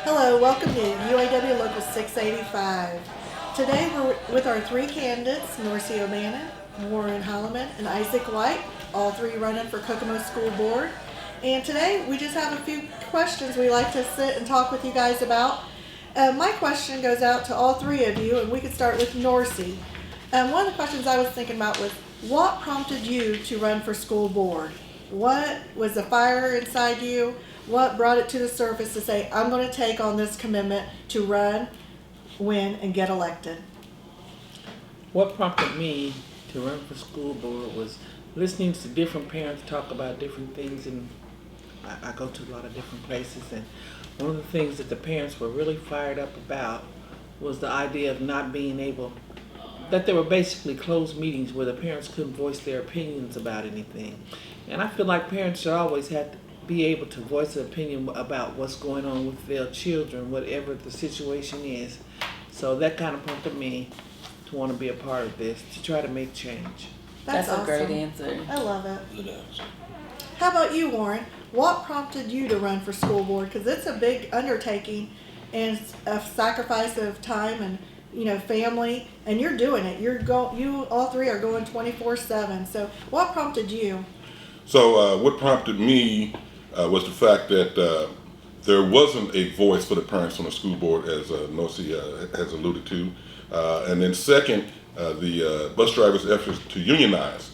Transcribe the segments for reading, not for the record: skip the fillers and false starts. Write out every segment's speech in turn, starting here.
Hello, welcome to UAW Local 685. Today we're with our three candidates, Norris O'Bannon, Holloman, and Issac White, all three running for Kokomo School Board. And today we just have a few questions we like to sit and talk with you guys about. My question goes out to all three of you, and we could start with Norris. One of the questions I was thinking about was, what prompted you to run for school board? What was the fire inside you? What brought it to the surface to say, I'm going to take on this commitment to run, win, and get elected? What prompted me to run for school board was listening to different parents talk about different things, and I go to a lot of different places, and one of the things that the parents were really fired up about was the idea of not being able, that there were basically closed meetings where the parents couldn't voice their opinions about anything. And I feel like parents should always have to be able to voice an opinion about what's going on with their children, whatever the situation is. So that kind of prompted me to want to be a part of this, to try to make change. That's awesome. a great answer. I love it. Good answer. How about you, Warren? What prompted you to run for school board? Because it's a big undertaking and it's a sacrifice of time and family, and you're doing it. You all three are going 24/7. So what prompted you? So what prompted me was the fact that there wasn't a voice for the parents on the school board, as Norsi has alluded to. And then second, the bus drivers' efforts to unionize,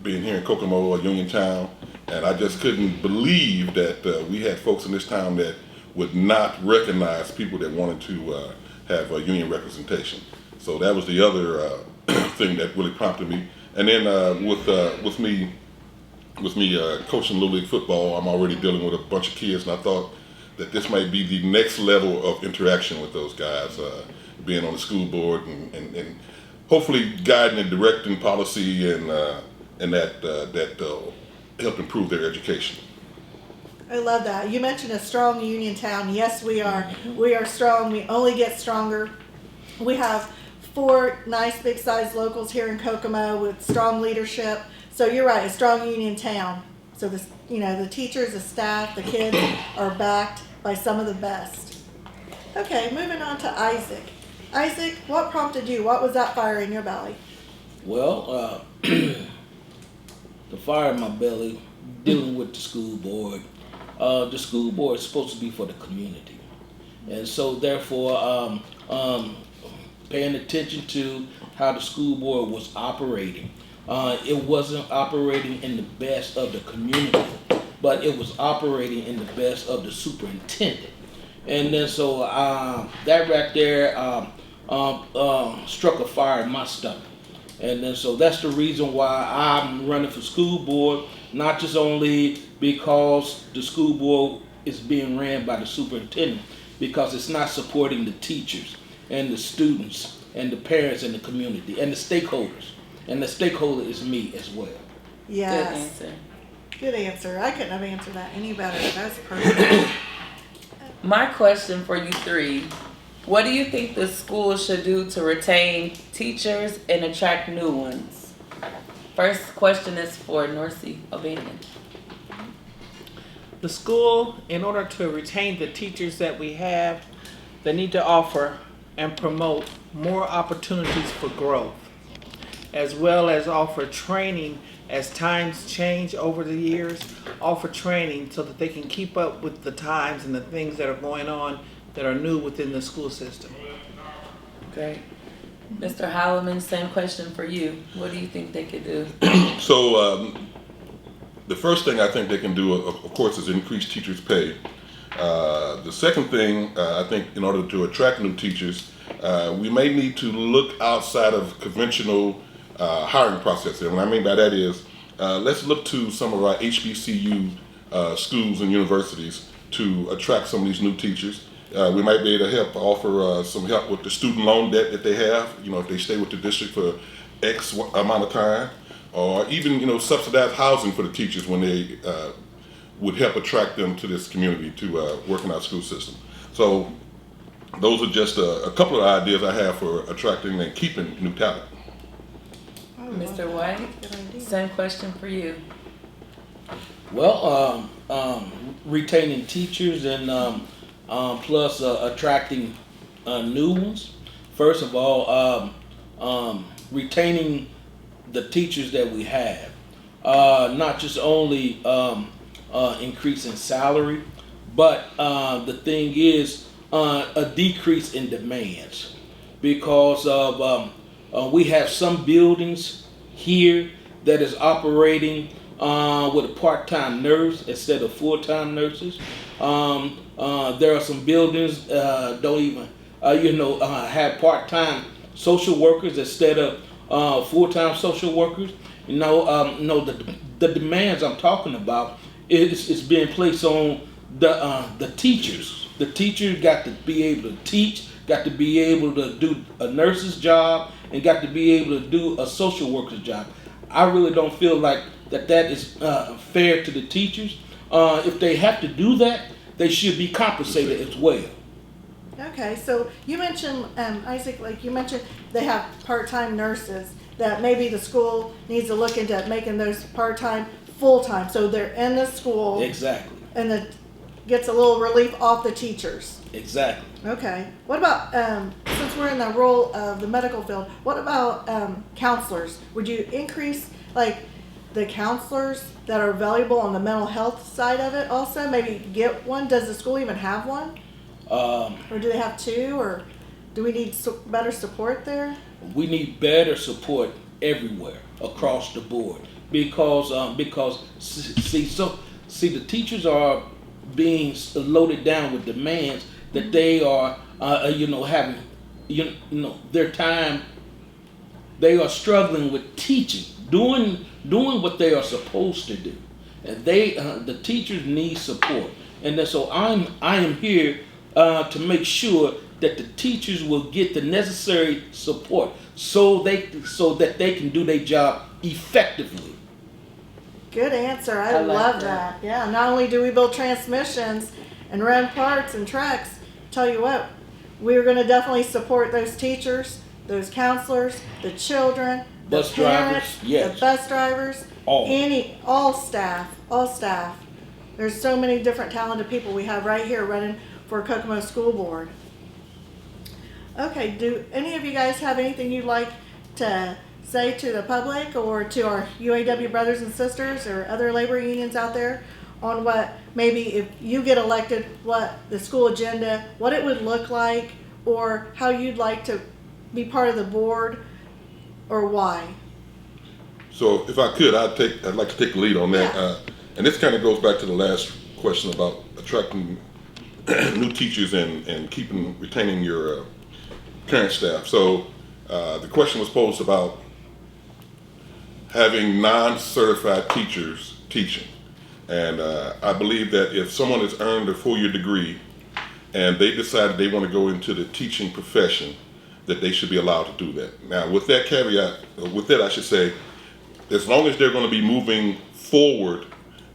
being here in Kokomo, a union town, and I just couldn't believe that we had folks in this town that would not recognize people that wanted to have a union representation. So that was the other thing that really prompted me. And then with me coaching Little League football, I'm already dealing with a bunch of kids, and I thought that this might be the next level of interaction with those guys, being on the school board and hopefully guiding and directing policy and that help improve their education. I love that. You mentioned a strong union town. Yes, we are. We are strong. We only get stronger. We have 4 nice big sized locals here in Kokomo with strong leadership. So you're right, a strong union town. So the teachers, the staff, the kids are backed by some of the best. Okay, moving on to Issac. Issac, what prompted you? What was that fire in your belly? Well, the fire in my belly, dealing with the school board. The school board is supposed to be for the community. And so therefore, paying attention to how the school board was operating. It wasn't operating in the best of the community, but it was operating in the best of the superintendent. And then so that right there struck a fire in my stomach. And then so that's the reason why I'm running for school board, not just only because the school board is being ran by the superintendent, because it's not supporting the teachers and the students and the parents and the community and the stakeholders. And the stakeholder is me as well. Yes. Good answer. Good answer. I couldn't have answered that any better. That's perfect. My question for you three, what do you think the school should do to retain teachers and attract new ones? First question is for Norris O'Bannon. The school, in order to retain the teachers that we have, they need to offer and promote more opportunities for growth, as well as offer training as times change over the years, offer training so that they can keep up with the times and the things that are going on that are new within the school system. Great. Mr. Holloman, same question for you. What do you think they could do? So the first thing I think they can do, of course, is increase teachers' pay. The second thing, I think, in order to attract new teachers, we may need to look outside of conventional hiring process. And what I mean by that is, let's look to some of our HBCU schools and universities to attract some of these new teachers. We might be able to offer some help with the student loan debt that they have, if they stay with the district for X amount of time, or even, subsidized housing for the teachers when they would help attract them to this community to work in our school system. So those are just a couple of ideas I have for attracting and keeping new talent. Mr. White, same question for you. Well, retaining teachers and plus attracting new ones. First of all, retaining the teachers that we have, not just only increasing salary, but the thing is a decrease in demands because of we have some buildings here that is operating with a part-time nurse instead of full-time nurses. There are some buildings don't even have part-time social workers instead of full-time social workers. No, the demands I'm talking about is being placed on the teachers. The teachers got to be able to teach, got to be able to do a nurse's job, and got to be able to do a social worker's job. I really don't feel like that is fair to the teachers. If they have to do that, they should be compensated as well. Okay, so you mentioned, Isaac, like you mentioned, they have part-time nurses that maybe the school needs to look into making those part-time full-time, so they're in the school. Exactly. And it gets a little relief off the teachers. Exactly. Okay. What about, since we're in the role of the medical field, what about counselors? Would you increase, like, the counselors that are valuable on the mental health side of it also? Maybe get one? Does the school even have one? Or do they have two? Or do we need better support there? We need better support everywhere across the board because the teachers are being loaded down with demands that they are having their time. They are struggling with teaching, doing what they are supposed to do, and the teachers need support. And so I am here to make sure that the teachers will get the necessary support so that they can do their job effectively. Good answer. I love that. Yeah. Not only do we build transmissions and run parts and trucks, tell you what, we're going to definitely support those teachers, those counselors, the children, the parents, the bus drivers, all staff. There's so many different talented people we have right here running for Kokomo School Board. Okay, do any of you guys have anything you'd like to say to the public or to our UAW brothers and sisters or other labor unions out there on what maybe if you get elected, what the school agenda, what it would look like, or how you'd like to be part of the board, or why? So if I could, I'd like to take the lead on that. Yeah. And this kind of goes back to the last question about attracting new teachers and retaining your current staff. So the question was posed about having non-certified teachers teaching. And I believe that if someone has earned a 4-year degree and they decided they want to go into the teaching profession, that they should be allowed to do that. Now, with that caveat, I should say, as long as they're going to be moving forward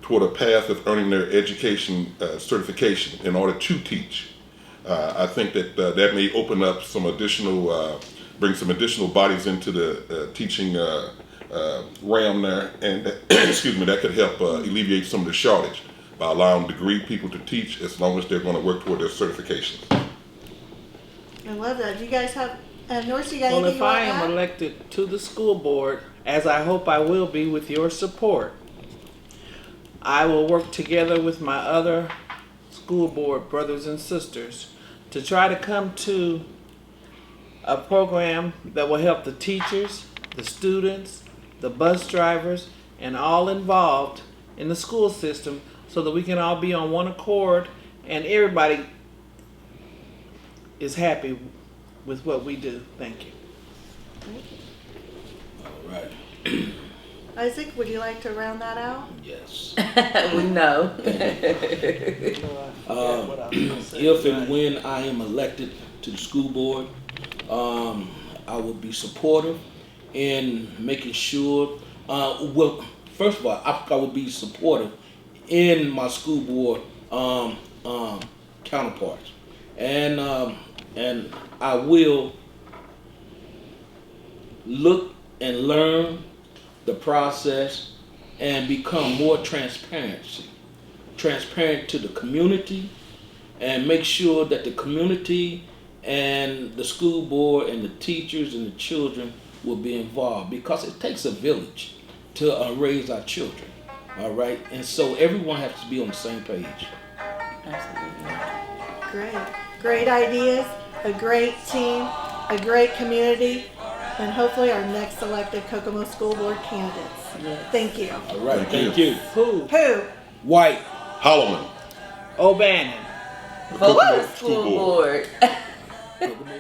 toward a path of earning their education certification in order to teach, I think that that may open up some additional, bring some additional bodies into the teaching realm there, and that could help alleviate some of the shortage by allowing degree people to teach as long as they're going to work toward their certifications. I love that. Do you guys have, Norris, you got Well, anything if you want I to am add? elected to the school board, as I hope I will be with your support, I will work together with my other school board brothers and sisters to try to come to a program that will help the teachers, the students, the bus drivers, and all involved in the school system so that we can all be on one accord and everybody is happy with what we do. Thank you. All right. Isaac, would you like to round that out? Yes. We know. If and when I am elected to the school board, I will be supportive in making sure, well, first of all, I will be supportive in my school board counterparts. And I will look and learn the process and become more transparent to the community and make sure that the community and the school board and the teachers and the children will be involved, because it takes a village to raise our children. All right, and so everyone has to be on the same page. Absolutely. Great ideas, a great team, a great community, and hopefully our next elected Kokomo School Board candidates. Yes. Thank you. All right, Thank thank you. you. Who? White. Holloman. O'Bannon. For Kokomo School Board. Kokomo.